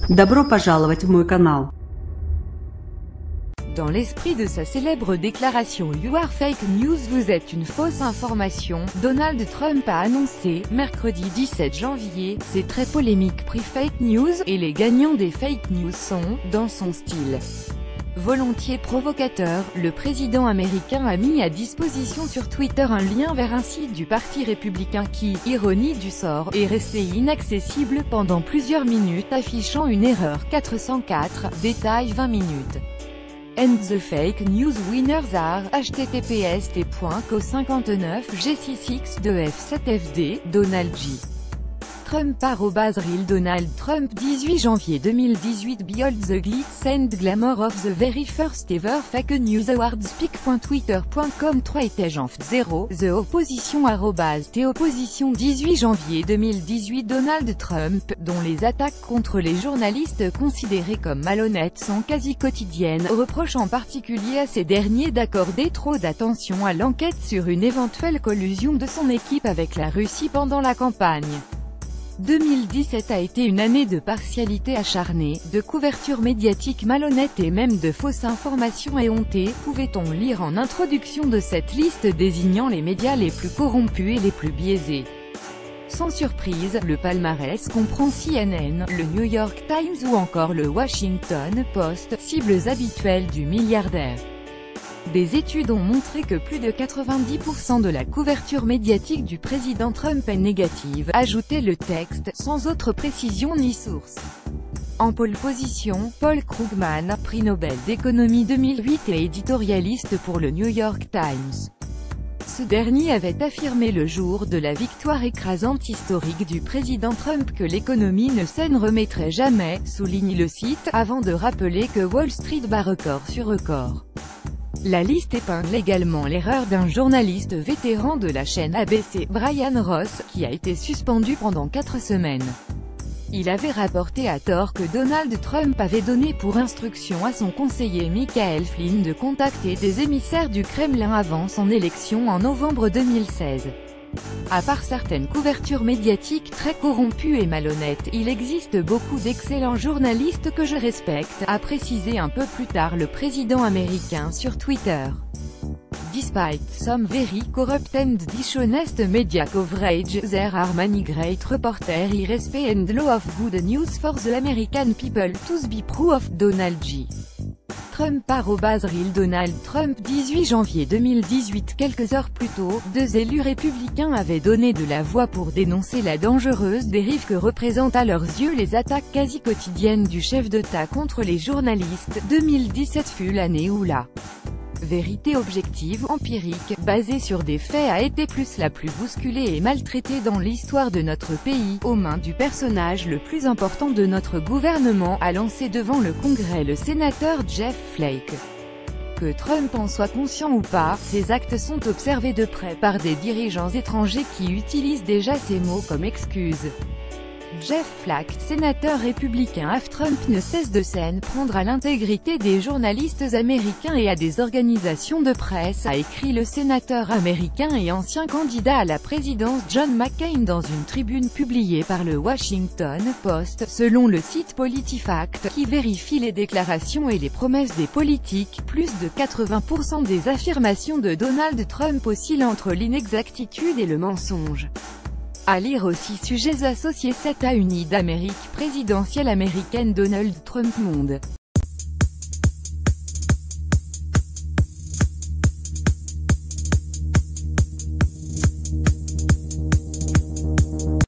Добро пожаловать в мой канал. Dans l'esprit de sa célèbre déclaration You are fake news, vous êtes une fausse information, Donald Trump a annoncé, mercredi 17 janvier, c'est très polémique prix fake news, et les gagnants des fake news sont, dans son style volontiers provocateur, le président américain a mis à disposition sur Twitter un lien vers un site du Parti républicain qui, ironie du sort, est resté inaccessible pendant plusieurs minutes affichant une erreur 404, détail 20 minutes. And the fake news winners are, https://co59g66-2f7fd, Donald J. Trump @real Donald Trump 18 janvier 2018 Behold the glitz and glamour of the very first ever fake news award speak.twitter.com 3 0 The opposition @T-opposition 18 janvier 2018 Donald Trump, dont les attaques contre les journalistes considérés comme malhonnêtes sont quasi quotidiennes, reproche en particulier à ces derniers d'accorder trop d'attention à l'enquête sur une éventuelle collusion de son équipe avec la Russie pendant la campagne. 2017 a été une année de partialité acharnée, de couverture médiatique malhonnête et même de fausses informations éhontées, pouvait-on lire en introduction de cette liste désignant les médias les plus corrompus et les plus biaisés. Sans surprise, le palmarès comprend CNN, le New York Times ou encore le Washington Post, cibles habituelles du milliardaire. Des études ont montré que plus de 90% de la couverture médiatique du président Trump est négative, ajoutait le texte, sans autre précision ni source. En pole position, Paul Krugman, prix Nobel d'économie 2008 et éditorialiste pour le New York Times. Ce dernier avait affirmé le jour de la victoire écrasante historique du président Trump que l'économie ne s'en remettrait jamais, souligne le site, avant de rappeler que Wall Street bat record sur record. La liste épingle également l'erreur d'un journaliste vétéran de la chaîne ABC, Brian Ross, qui a été suspendu pendant 4 semaines. Il avait rapporté à tort que Donald Trump avait donné pour instruction à son conseiller Michael Flynn de contacter des émissaires du Kremlin avant son élection en novembre 2016. À part certaines couvertures médiatiques très corrompues et malhonnêtes, il existe beaucoup d'excellents journalistes que je respecte, a précisé un peu plus tard le président américain sur Twitter. Despite some very corrupt and dishonest media coverage, there are many great reporters irrespect and law of good news for the American people to be proof of Donald J. Trump @real Donald Trump 18 janvier 2018 Quelques heures plus tôt, 2 élus républicains avaient donné de la voix pour dénoncer la dangereuse dérive que représentent à leurs yeux les attaques quasi quotidiennes du chef d'État contre les journalistes. 2017 fut l'année où la vérité objective, empirique, basée sur des faits a été la plus bousculée et maltraitée dans l'histoire de notre pays, aux mains du personnage le plus important de notre gouvernement, a lancé devant le Congrès le sénateur Jeff Flake. Que Trump en soit conscient ou pas, ces actes sont observés de près par des dirigeants étrangers qui utilisent déjà ces mots comme excuse. Jeff Flake, sénateur républicain Trump ne cesse de s'en prendre à l'intégrité des journalistes américains et à des organisations de presse, a écrit le sénateur américain et ancien candidat à la présidence John McCain dans une tribune publiée par le Washington Post, selon le site PolitiFact, qui vérifie les déclarations et les promesses des politiques. Plus de 80% des affirmations de Donald Trump oscillent entre l'inexactitude et le mensonge. À lire aussi sujets associés 7 à une d'Amérique présidentielle américaine Donald Trump Monde.